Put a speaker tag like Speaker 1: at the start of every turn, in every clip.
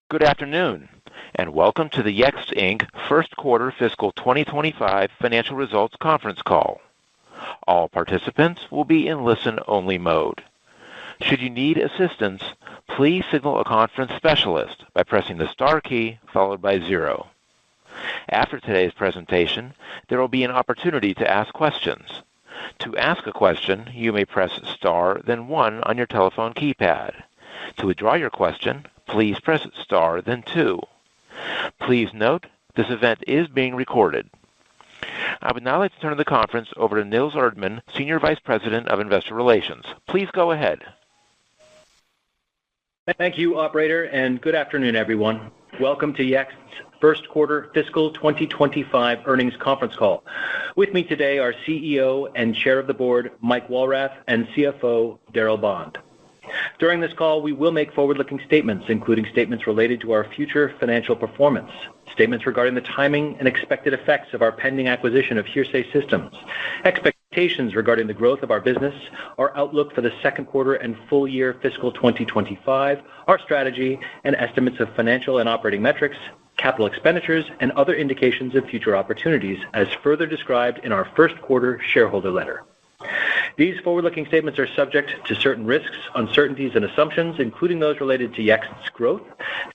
Speaker 1: Good afternoon, and welcome to the YEXT Inc. First Quarter Fiscal 2025 Financial Results Conference Call. All participants will be in listen-only mode. Should you need assistance, please signal a conference specialist by pressing the star key followed by 0. After today's presentation, there will be an opportunity to ask questions. To ask a question, you may press star, then 1 on your telephone keypad. To withdraw your question, please press star, then 2. Please note, this event is being recorded. I would now like to turn the conference over to Nils Erdmann, Senior Vice President of Investor Relations. Please go ahead.
Speaker 2: Thank you, Operator, and good afternoon, everyone. Welcome to YEXT's First Quarter Fiscal 2025 Earnings Conference Call. With me today are CEO and Chair of the Board, Mike Walrath, and CFO, Darrell Bond. During this call, we will make forward-looking statements, including statements related to our future financial performance, statements regarding the timing and expected effects of our pending acquisition of Hearsay Systems, expectations regarding the growth of our business, our outlook for the second quarter and full year fiscal 2025, our strategy, and estimates of financial and operating metrics, capital expenditures, and other indications of future opportunities, as further described in our first quarter shareholder letter. These forward-looking statements are subject to certain risks, uncertainties, and assumptions, including those related to YEXT's growth,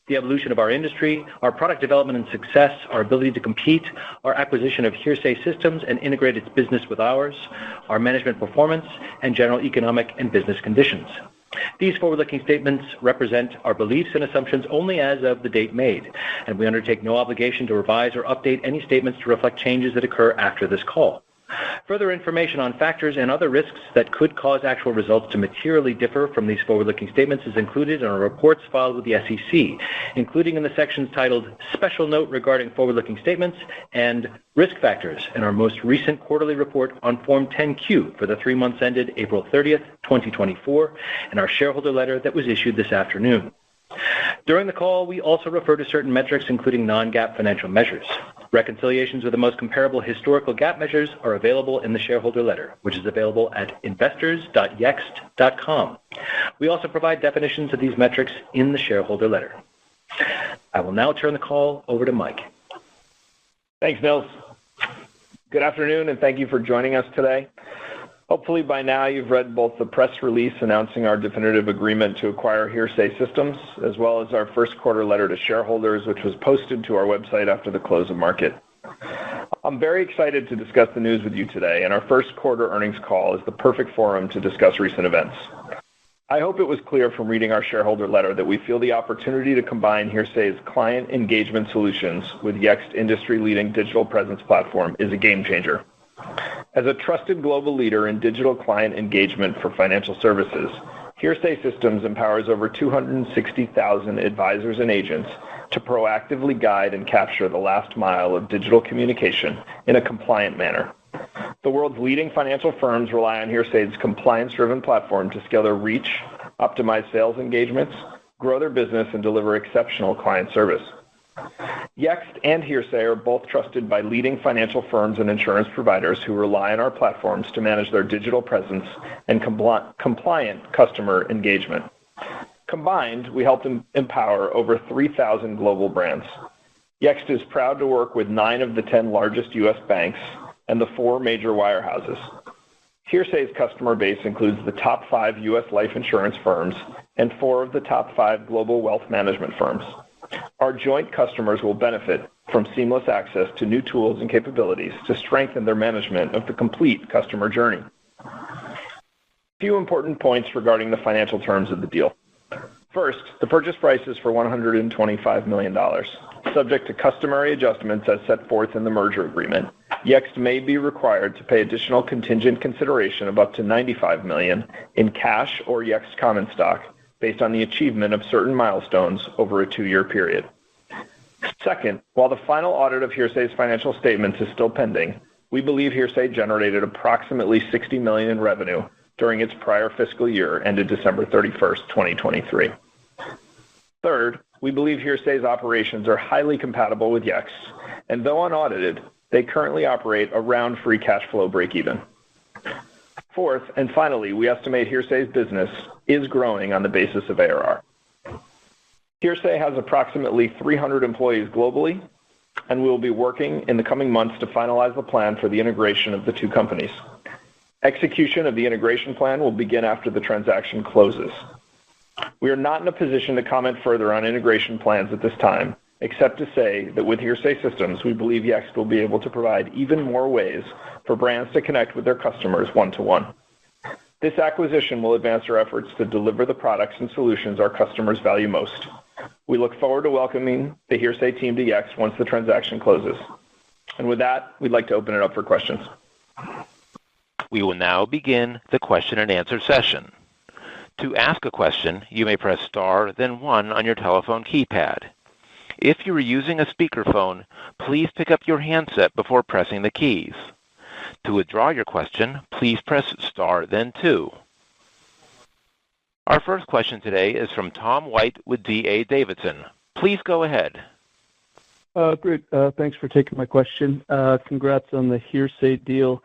Speaker 2: the evolution of our industry, our product development and success, our ability to compete, our acquisition of Hearsay Systems and integrate its business with ours, our management performance, and general economic and business conditions. These forward-looking statements represent our beliefs and assumptions only as of the date made, and we undertake no obligation to revise or update any statements to reflect changes that occur after this call. Further information on factors and other risks that could cause actual results to materially differ from these forward-looking statements is included in our reports filed with the SEC, including in the sections titled Special Note Regarding Forward-Looking Statements and Risk Factors in our most recent quarterly report on Form 10-Q for the 3 months ended April 30th, 2024, and our shareholder letter that was issued this afternoon. During the call, we also refer to certain metrics, including non-GAAP financial measures. Reconciliations with the most comparable historical GAAP measures are available in the shareholder letter, which is available at investors.yext.com. We also provide definitions of these metrics in the shareholder letter. I will now turn the call over to Mike.
Speaker 3: Thanks, Nils. Good afternoon, and thank you for joining us today. Hopefully by now you've read both the press release announcing our definitive agreement to acquire Hearsay Systems, as well as our first quarter letter to shareholders, which was posted to our website after the close of market. I'm very excited to discuss the news with you today, and our first quarter earnings call is the perfect forum to discuss recent events. I hope it was clear from reading our shareholder letter that we feel the opportunity to combine Hearsay's client engagement solutions with YEXT industry-leading digital presence platform is a game changer. As a trusted global leader in digital client engagement for financial services, Hearsay Systems empowers over 260,000 advisors and agents to proactively guide and capture the last mile of digital communication in a compliant manner. The world's leading financial firms rely on Hearsay's compliance-driven platform to scale their reach, optimize sales engagements, grow their business, and deliver exceptional client service. YEXT and Hearsay are both trusted by leading financial firms and insurance providers who rely on our platforms to manage their digital presence and compliant customer engagement. Combined, we help them empower over 3,000 global brands. YEXT is proud to work with 9 of the 10 largest U.S. banks and the 4 major wirehouses. Hearsay's customer base includes the top 5 U.S. life insurance firms and 4 of the top 5 global wealth management firms. Our joint customers will benefit from seamless access to new tools and capabilities to strengthen their management of the complete customer journey. A few important points regarding the financial terms of the deal. First, the purchase price is for $125 million. Subject to customary adjustments as set forth in the merger agreement, YEXT may be required to pay additional contingent consideration of up to $95 million in cash or YEXT common stock based on the achievement of certain milestones over a 2-year period. Second, while the final audit of Hearsay's financial statements is still pending, we believe Hearsay generated approximately $60 million in revenue during its prior fiscal year ended December 31st, 2023. Third, we believe Hearsay's operations are highly compatible with YEXT, and though unaudited, they currently operate around free cash flow break-even. Fourth, and finally, we estimate Hearsay's business is growing on the basis of ARR. Hearsay has approximately 300 employees globally, and we will be working in the coming months to finalize the plan for the integration of the two companies. Execution of the integration plan will begin after the transaction closes. We are not in a position to comment further on integration plans at this time, except to say that with Hearsay Systems, we believe Yext will be able to provide even more ways for brands to connect with their customers one-to-one. This acquisition will advance our efforts to deliver the products and solutions our customers value most. We look forward to welcoming the Hearsay team to Yext once the transaction closes. And with that, we'd like to open it up for questions.
Speaker 1: We will now begin the question and answer session. To ask a question, you may press star, then 1 on your telephone keypad. If you are using a speakerphone, please pick up your handset before pressing the keys. To withdraw your question, please press star, then 2. Our first question today is from Tom White with D.A. Davidson. Please go ahead.
Speaker 4: Great. Thanks for taking my question. Congrats on the Hearsay deal.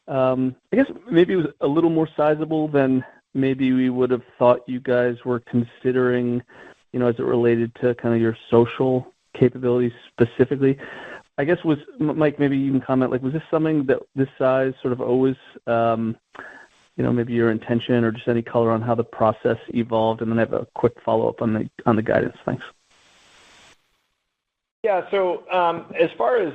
Speaker 4: I guess maybe it was a little more sizable than maybe we would have thought you guys were considering, as it related to kind of your social capabilities specifically. I guess Mike, maybe you can comment, was this something that this size sort of always, maybe your intention or just any color on how the process evolved? And then I have a quick follow-up on the guidance. Thanks.
Speaker 3: Yeah. So as far as,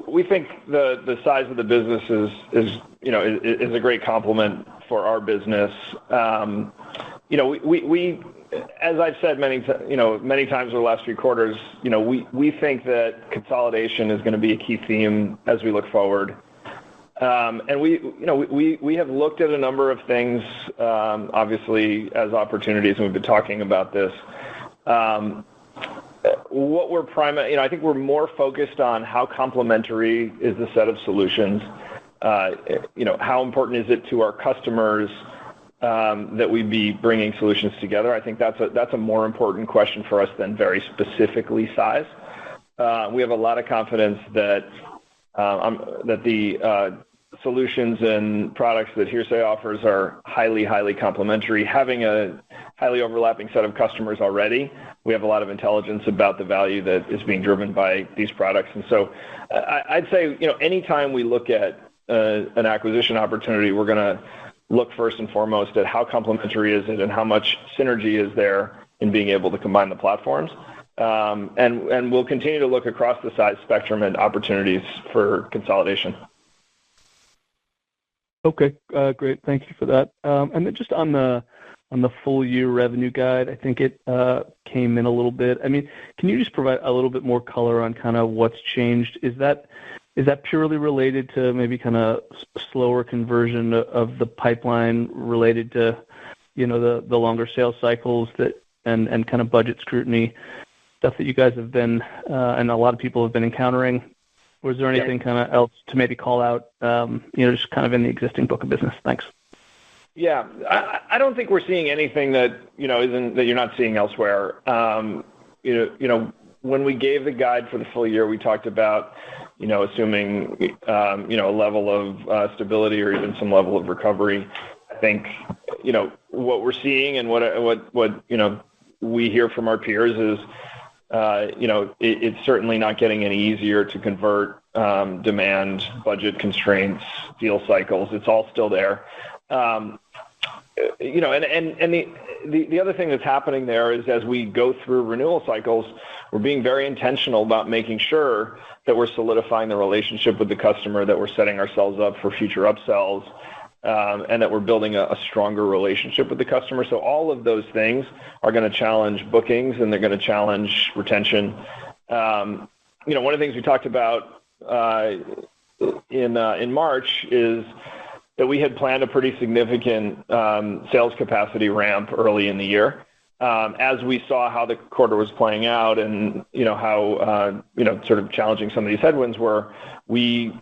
Speaker 3: we think the size of the business is a great complement for our business. We as I've said many times over the last few quarters, we think that consolidation is going to be a key theme as we look forward. And we have looked at a number of things, obviously as opportunities, and we've been talking about this. What we're I think we're more focused on how complementary is the set of solutions. How important is it to our customers that we be bringing solutions together? I think that's a more important question for us than very specifically size. We have a lot of confidence that the solutions and products that Hearsay offers are highly complementary. Having a highly overlapping set of customers already, we have a lot of intelligence about the value that is being driven by these products. And so I'd say, anytime we look at an acquisition opportunity, we're going to look first and foremost at how complementary is it and how much synergy is there in being able to combine the platforms. And we'll continue to look across the size spectrum and opportunities for consolidation.
Speaker 4: Okay, great. Thank you for that. And then just on the full year revenue guide, I think it came in a little bit. Can you just provide a little bit more color on kind of what's changed? Is that purely related to maybe kind of slower conversion of the pipeline related to, the longer sales cycles and kind of budget scrutiny stuff that you guys have been and a lot of people have been encountering? Or is there anything kind of else to maybe call out, just kind of in the existing book of business? Thanks.
Speaker 3: Yeah, I don't think we're seeing anything that that you're not seeing elsewhere. When we gave the guide for the full year, we talked about assuming a level of stability or even some level of recovery. I think what we're seeing and what we hear from our peers is it's certainly not getting any easier to convert demand, budget constraints, deal cycles. It's all still there. And the other thing that's happening there is as we go through renewal cycles, we're being very intentional about making sure that we're solidifying the relationship with the customer, that we're setting ourselves up for future upsells, and that we're building a stronger relationship with the customer. So all of those things are going to challenge bookings and they're going to challenge retention. One of the things we talked about in March is that we had planned a pretty significant sales capacity ramp early in the year. As we saw how the quarter was playing out and how sort of challenging some of these headwinds were, we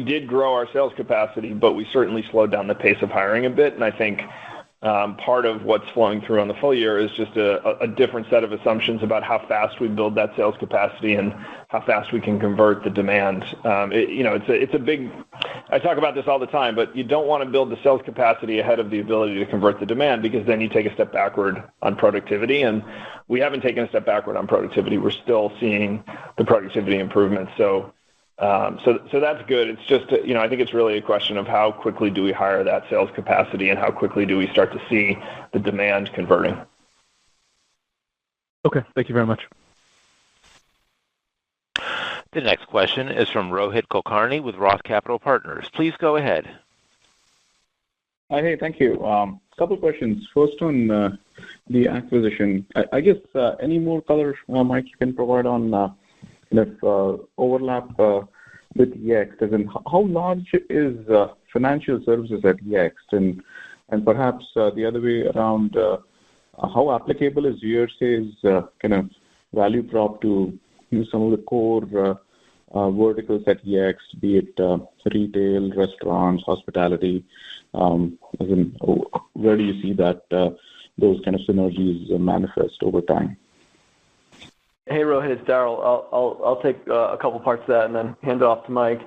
Speaker 3: did grow our sales capacity, but we certainly slowed down the pace of hiring a bit. And I think part of what's flowing through on the full year is just a different set of assumptions about how fast we build that sales capacity and how fast we can convert the demand. It's a big, I talk about this all the time, but you don't want to build the sales capacity ahead of the ability to convert the demand, because then you take a step backward on productivity. And we haven't taken a step backward on productivity. We're still seeing the productivity improvements. So that's good. It's just, I think it's really a question of how quickly do we hire that sales capacity and how quickly do we start to see the demand converting.
Speaker 4: Okay, thank you very much.
Speaker 1: The next question is from Rohit Kulkarni with Roth Capital Partners. Please go ahead.
Speaker 5: Hey, thank you. Couple questions. First on the acquisition. I guess any more color, Mike, you can provide on overlap with YEXT, as in how large is financial services at YEXT, and perhaps the other way around, how applicable is Hearsay's kind of value prop to some of the core verticals at YEXT, be it retail, restaurants, hospitality, as in where do you see that those kind of synergies manifest over time?
Speaker 6: Hey, Rohit, it's Daryl. I'll take a couple parts of that and then hand it off to Mike.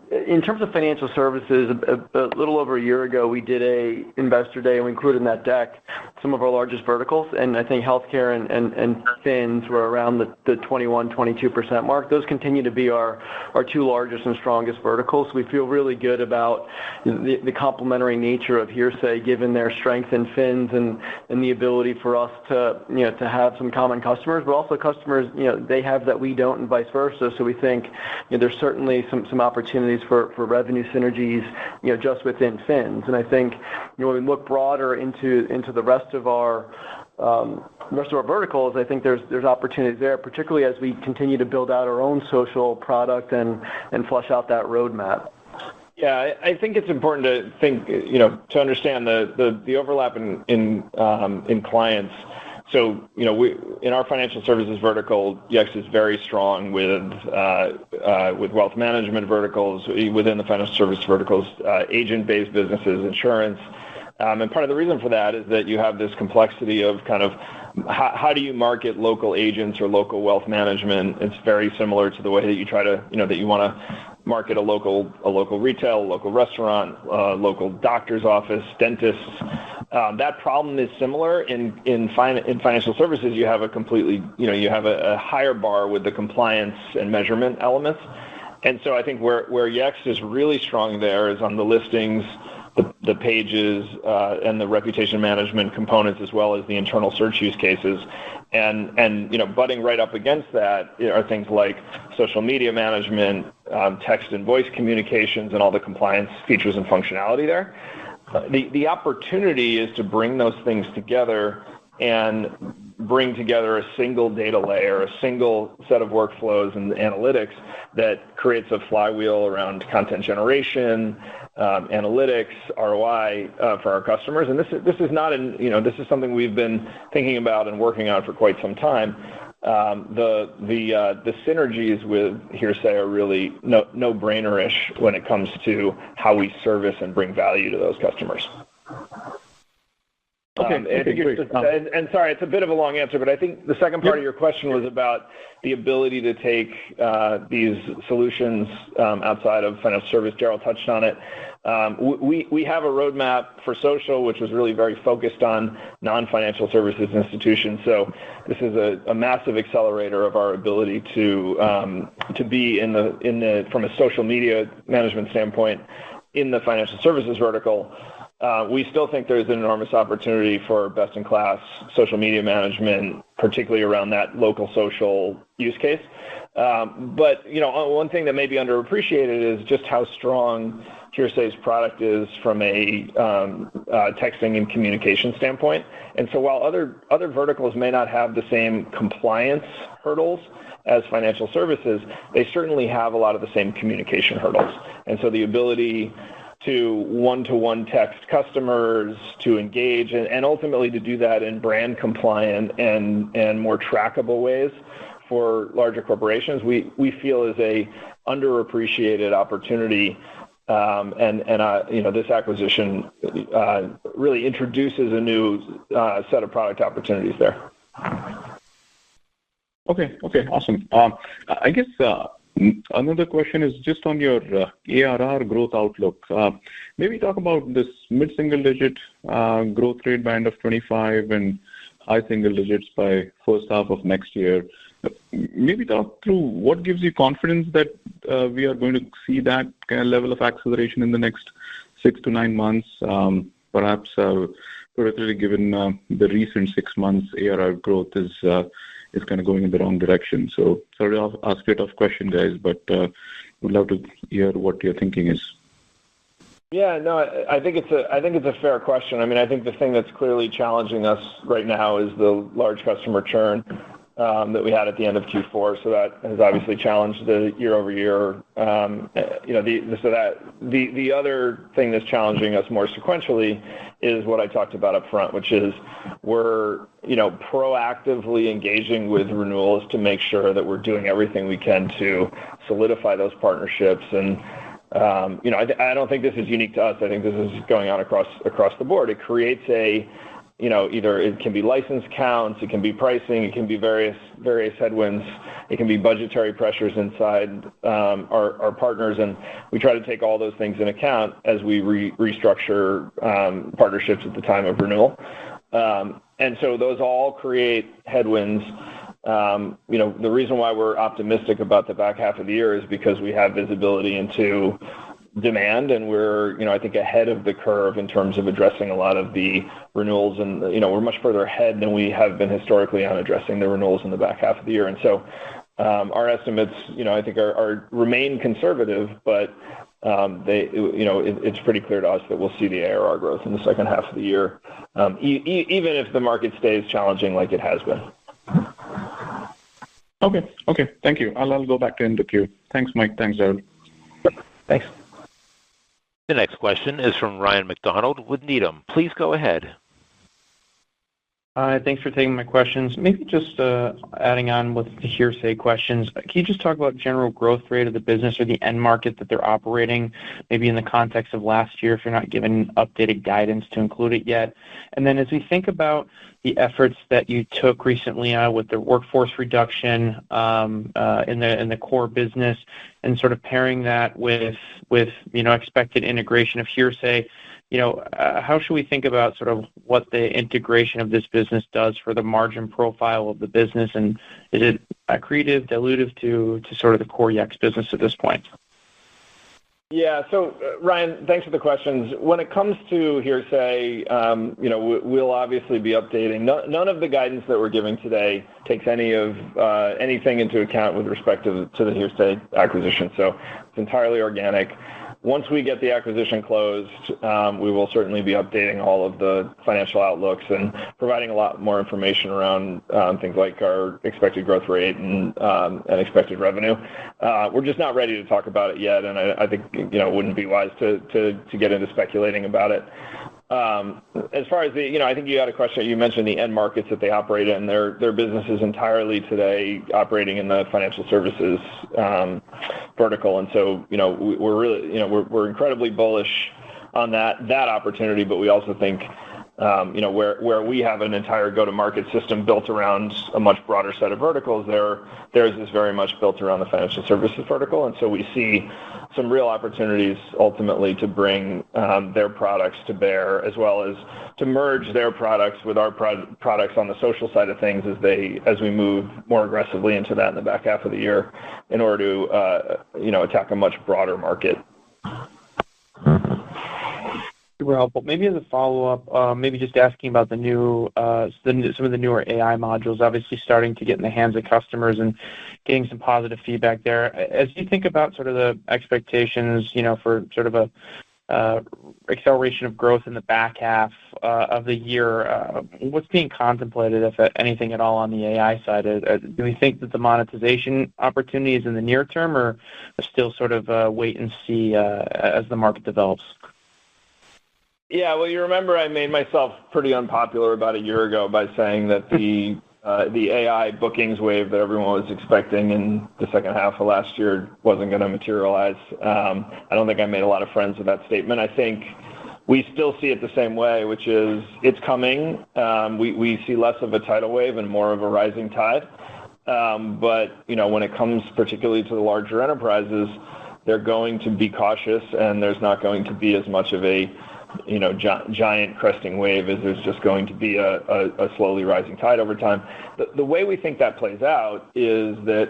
Speaker 6: In terms of financial services, a little over a year ago, we did a investor day, and we included in that deck some of our largest verticals, and I think healthcare and fins were around the 21-22% mark. Those continue to be our two largest and strongest verticals. We feel really good about the complementary nature of Hearsay, given their strength in fins and the ability for us to have some common customers, but also customers they have that we don't, and vice versa. So we think there's certainly some opportunities for revenue synergies, just within fins. And I think when we look broader into the rest of our verticals, I think there's opportunities there, particularly as we continue to build out our own social product and flesh out that roadmap.
Speaker 3: Yeah, I think it's important to think, to understand the overlap in clients. So, we in our financial services vertical, YEXT is very strong with wealth management verticals, within the financial service verticals, agent-based businesses, insurance. And part of the reason for that is that you have this complexity of kind of how do you market local agents or local wealth management? It's very similar to the way that you try to, that you want to market a local retail, local restaurant, local doctor's office, dentists. That problem is similar in financial services. You have a completely, you have a higher bar with the compliance and measurement elements. And so I think where YEXT is really strong there is on the listings, the pages, and the reputation management components, as well as the internal search use cases. And butting right up against that are things like social media management, text and voice communications, and all the compliance features and functionality there. The opportunity is to bring those things together and bring together a single data layer, a single set of workflows and analytics that creates a flywheel around content generation, analytics, ROI for our customers. And this is not this is something we've been thinking about and working on for quite some time. The synergies with Hearsay are really no-brainer-ish when it comes to how we service and bring value to those customers.
Speaker 5: Okay, great.
Speaker 3: And sorry, it's a bit of a long answer, but I think the second part of your question was about the ability to take these solutions outside of financial service. Daryl touched on it. We have a roadmap for social, which was really very focused on non-financial services institutions. So this is a massive accelerator of our ability to be in the from a social media management standpoint in the financial services vertical. We still think there's an enormous opportunity for best-in-class social media management, particularly around that local social use case. But one thing that may be underappreciated is just how strong Hearsay's product is from a texting and communication standpoint. And so while other verticals may not have the same compliance hurdles as financial services, they certainly have a lot of the same communication hurdles. And so the ability to one-to-one text customers, to engage, and ultimately to do that in brand compliant and more trackable ways for larger corporations, we feel is a underappreciated opportunity. This acquisition really introduces a new set of product opportunities there.
Speaker 5: Okay, awesome. I guess Another question is just on your ARR growth outlook. Maybe talk about this mid-single digit growth rate by end of 25 and high single digits by first half of next year. Maybe talk through what gives you confidence that we are going to see that kind of level of acceleration in the next 6 to 9 months, perhaps particularly given the recent 6 months ARR growth is kind of going in the wrong direction. So sorry to ask a tough question, guys, but would love to hear what your thinking is.
Speaker 3: Yeah, no, I think it's a fair question. I mean, I think the thing that's clearly challenging us right now is the large customer churn that we had at the end of Q4. So that has obviously challenged the year-over-year. The other thing that's challenging us more sequentially is what I talked about up front, which is we're proactively engaging with renewals to make sure that we're doing everything we can to solidify those partnerships. And I don't think this is unique to us. I think this is going on across the board. It creates either it can be license counts, it can be pricing, it can be various headwinds, it can be budgetary pressures inside our partners, and we try to take all those things in account as we restructure partnerships at the time of renewal. And so those all create headwinds. The reason why we're optimistic about the back half of the year is because we have visibility into demand, and we're, I think, ahead of the curve in terms of addressing a lot of the renewals, and we're much further ahead than we have been historically on addressing the renewals in the back half of the year. And so our estimates, I think, are remain conservative, but it's pretty clear to us that we'll see the ARR growth in the second half of the year, even if the market stays challenging like it has been.
Speaker 5: Okay. Thank you. I'll go back to in the queue. Thanks, Mike. Thanks, Darryl.
Speaker 3: Thanks.
Speaker 1: The next question is from Ryan McDonald with Needham. Please go ahead.
Speaker 7: Hi, thanks for taking my questions. Maybe just adding on with the hearsay questions. Can you just talk about general growth rate of the business or the end market that they're operating, maybe in the context of last year, if you're not given updated guidance to include it yet? And then as we think about the efforts that you took recently with the workforce reduction in the core business, and sort of pairing that with expected integration of hearsay, how should we think about sort of what the integration of this business does for the margin profile of the business, and is it accretive, dilutive to sort of the core Yext business at this point?
Speaker 3: Yeah. So, Ryan, thanks for the questions. When it comes to hearsay, we'll obviously be updating. None of the guidance that we're giving today takes anything into account with respect to the hearsay acquisition. So it's entirely organic. Once we get the acquisition closed, we will certainly be updating all of the financial outlooks and providing a lot more information around things like our expected growth rate and expected revenue. We're just not ready to talk about it yet, and I think it wouldn't be wise to get into speculating about it. As far as I think you had a question. You mentioned the end markets that they operate in. Their business is entirely today operating in the financial services vertical, and so we're really we're incredibly bullish on that opportunity. But we also think where we have an entire go-to-market system built around a much broader set of verticals, theirs is very much built around the financial services vertical, and so we see some real opportunities ultimately to bring their products to bear, as well as to merge their products with our products on the social side of things as we move more aggressively into that in the back half of the year, in order to attack a much broader market.
Speaker 7: Super helpful. Maybe as a follow-up, maybe just asking about the new, some of the newer AI modules, obviously starting to get in the hands of customers and getting some positive feedback there. As you think about sort of the expectations, for sort of a acceleration of growth in the back half of the year, what's being contemplated, if anything at all, on the AI side? Do we think that the monetization opportunity is in the near term, or still sort of wait and see as the market develops?
Speaker 3: Yeah, well, you remember I made myself pretty unpopular about a year ago by saying that the AI bookings wave that everyone was expecting in the second half of last year wasn't going to materialize. I don't think I made a lot of friends with that statement. I think we still see it the same way, which is it's coming. We see less of a tidal wave and more of a rising tide. But when it comes particularly to the larger enterprises, they're going to be cautious, and there's not going to be as much of a giant cresting wave as there's just going to be a slowly rising tide over time. The way we think that plays out is that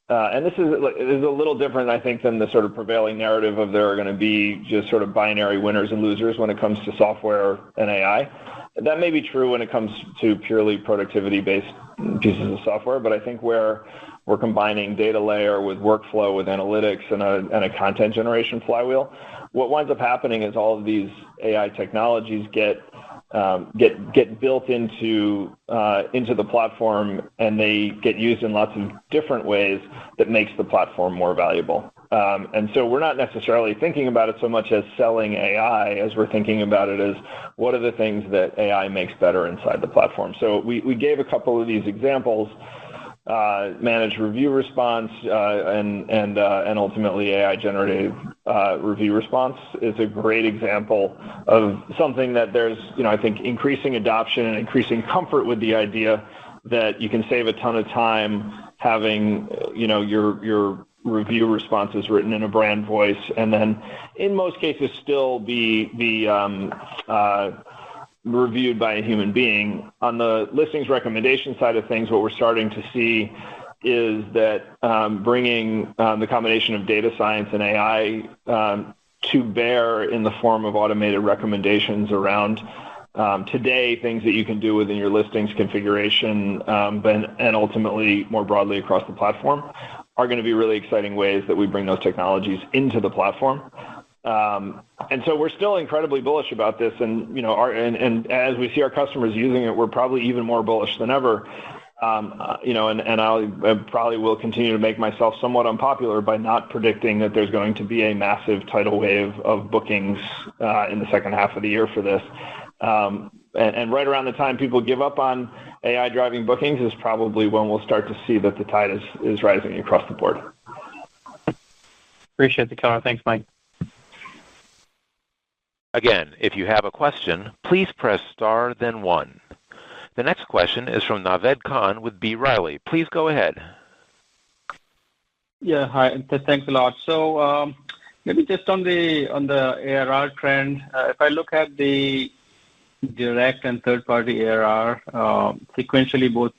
Speaker 3: and this is a little different, I think, than the sort of prevailing narrative of there are going to be just sort of binary winners and losers when it comes to software and AI. That may be true when it comes to purely productivity-based pieces of software, but I think where we're combining data layer with workflow, with analytics, and a content generation flywheel, what winds up happening is all of these AI technologies get built into the platform, and they get used in lots of different ways that makes the platform more valuable. And so we're not necessarily thinking about it so much as selling AI as we're thinking about it as what are the things that AI makes better inside the platform. So we gave a couple of these examples. Managed review response and ultimately AI generated review response is a great example of something that there's I think increasing adoption and increasing comfort with the idea that you can save a ton of time having your review responses written in a brand voice, and then in most cases still be reviewed by a human being. On the listings recommendation side of things, what we're starting to see is that bringing the combination of data science and AI to bear in the form of automated recommendations around today things that you can do within your listings configuration and ultimately more broadly across the platform are going to be really exciting ways that we bring those technologies into the platform. And so we're still incredibly bullish about this, and and as we see our customers using it, we're probably even more bullish than ever. And I probably will continue to make myself somewhat unpopular by not predicting that there's going to be a massive tidal wave of bookings in the second half of the year for this. And right around the time people give up on AI driving bookings is probably when we'll start to see that the tide is rising across the board.
Speaker 7: Appreciate the color. Thanks, Mike.
Speaker 1: Again, if you have a question, please press star, then one. The next question is from Naved Khan with B. Riley. Please go ahead.
Speaker 8: Yeah, hi. Thanks a lot. So maybe just on the ARR trend, if I look at the direct and third-party ARR, sequentially both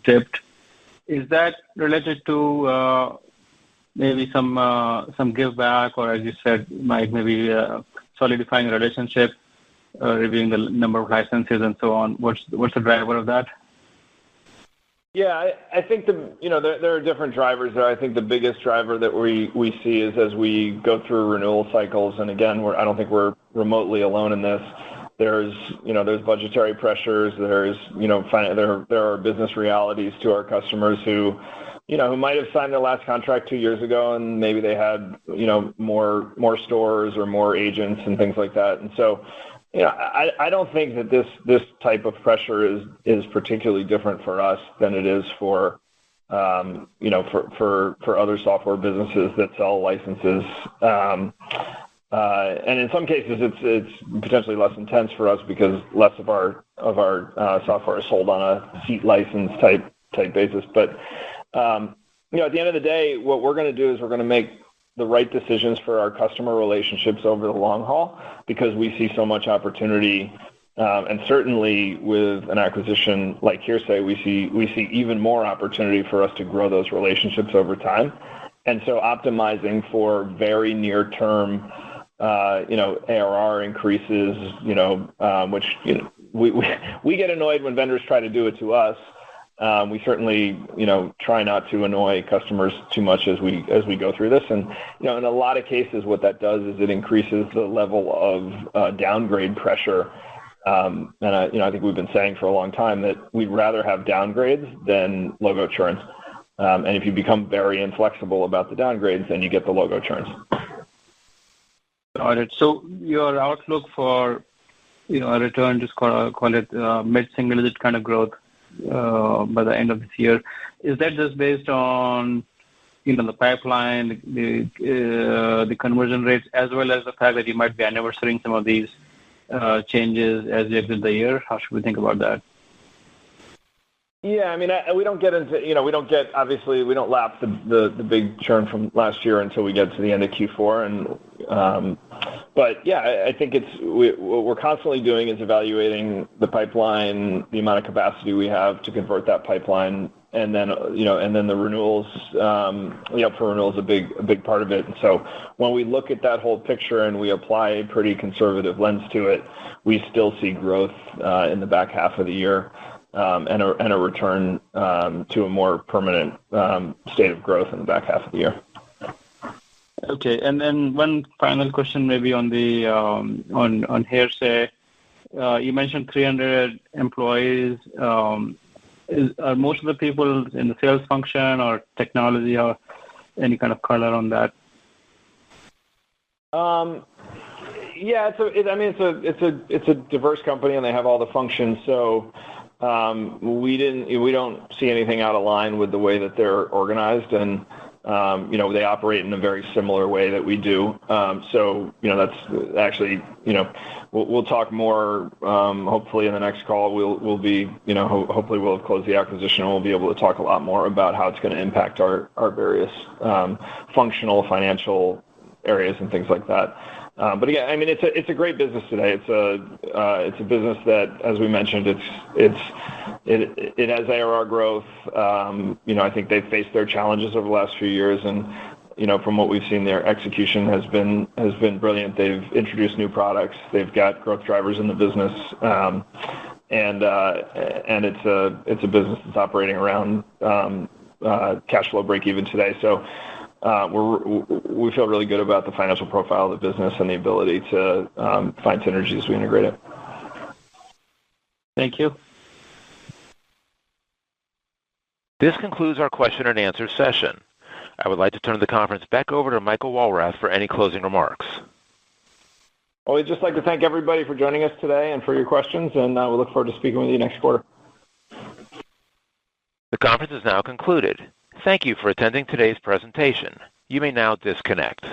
Speaker 8: dipped. Is that related to maybe some give back, or as you said, Mike, maybe solidifying a relationship, reviewing the number of licenses and so on? What's the driver of that?
Speaker 3: Yeah, I think there are different drivers there. I think the biggest driver that we see is as we go through renewal cycles, and again, I don't think we're remotely alone in this. There's budgetary pressures. There are business realities to our customers who might have signed their last contract 2 years ago, and maybe they had more stores or more agents and things like that. And so I don't think that this type of pressure is particularly different for us than it is for for other software businesses that sell licenses. And in some cases, it's potentially less intense for us because less of our software is sold on a seat license type basis. But at the end of the day, what we're going to do is we're going to make the right decisions for our customer relationships over the long haul because we see so much opportunity. And certainly with an acquisition like Hearsay, we see even more opportunity for us to grow those relationships over time. And so optimizing for very near term ARR increases, which we get annoyed when vendors try to do it to us. We certainly try not to annoy customers too much as we go through this. And in a lot of cases, what that does is it increases the level of downgrade pressure. And I think we've been saying for a long time that we'd rather have downgrades than logo churns. And if you become very inflexible about the downgrades, then you get the logo churns.
Speaker 8: Got it. So your outlook for a return, just call it mid-single digit kind of growth by the end of this year, is that just based on the pipeline, the conversion rates, as well as the fact that you might be anniversarying some of these changes as you exit the year? How should we think about that?
Speaker 3: Yeah, I mean, we don't get into, obviously, we don't lap the big churn from last year until we get to the end of Q4. But yeah, I think what we're constantly doing is evaluating the pipeline, the amount of capacity we have to convert that pipeline, and then the renewals, for renewals a big part of it. And so when we look at that whole picture and we apply a pretty conservative lens to it, we still see growth in the back half of the year. And a return to a more permanent state of growth in the back half of the year.
Speaker 8: Okay, and then one final question, maybe on the on Hearsay. You mentioned 300 employees. Are most of the people in the sales function or technology, or any kind of color on that?
Speaker 3: Yeah, it's a diverse company, and they have all the functions. So. We don't see anything out of line with the way that they're organized, and they operate in a very similar way that we do. So that's actually we'll talk more. Hopefully in the next call we'll be hopefully we'll have closed the acquisition and we'll be able to talk a lot more about how it's going to impact our various functional financial areas and things like that. But again, I mean, it's a great business today. It's a business that, as we mentioned, it has ARR growth. I think they've faced their challenges over the last few years, and from what we've seen, their execution has been brilliant. They've introduced new products. They've got growth drivers in the business, and it's a business that's operating around cash flow break even today. So. We feel really good about the financial profile of the business and the ability to find synergies as we integrate it.
Speaker 8: Thank you.
Speaker 1: This concludes our question and answer session. I would like to turn the conference back over to Michael Walrath for any closing remarks.
Speaker 3: Well, we'd just like to thank everybody for joining us today and for your questions, and we look forward to speaking with you next quarter.
Speaker 1: The conference is now concluded. Thank you for attending today's presentation. You may now disconnect.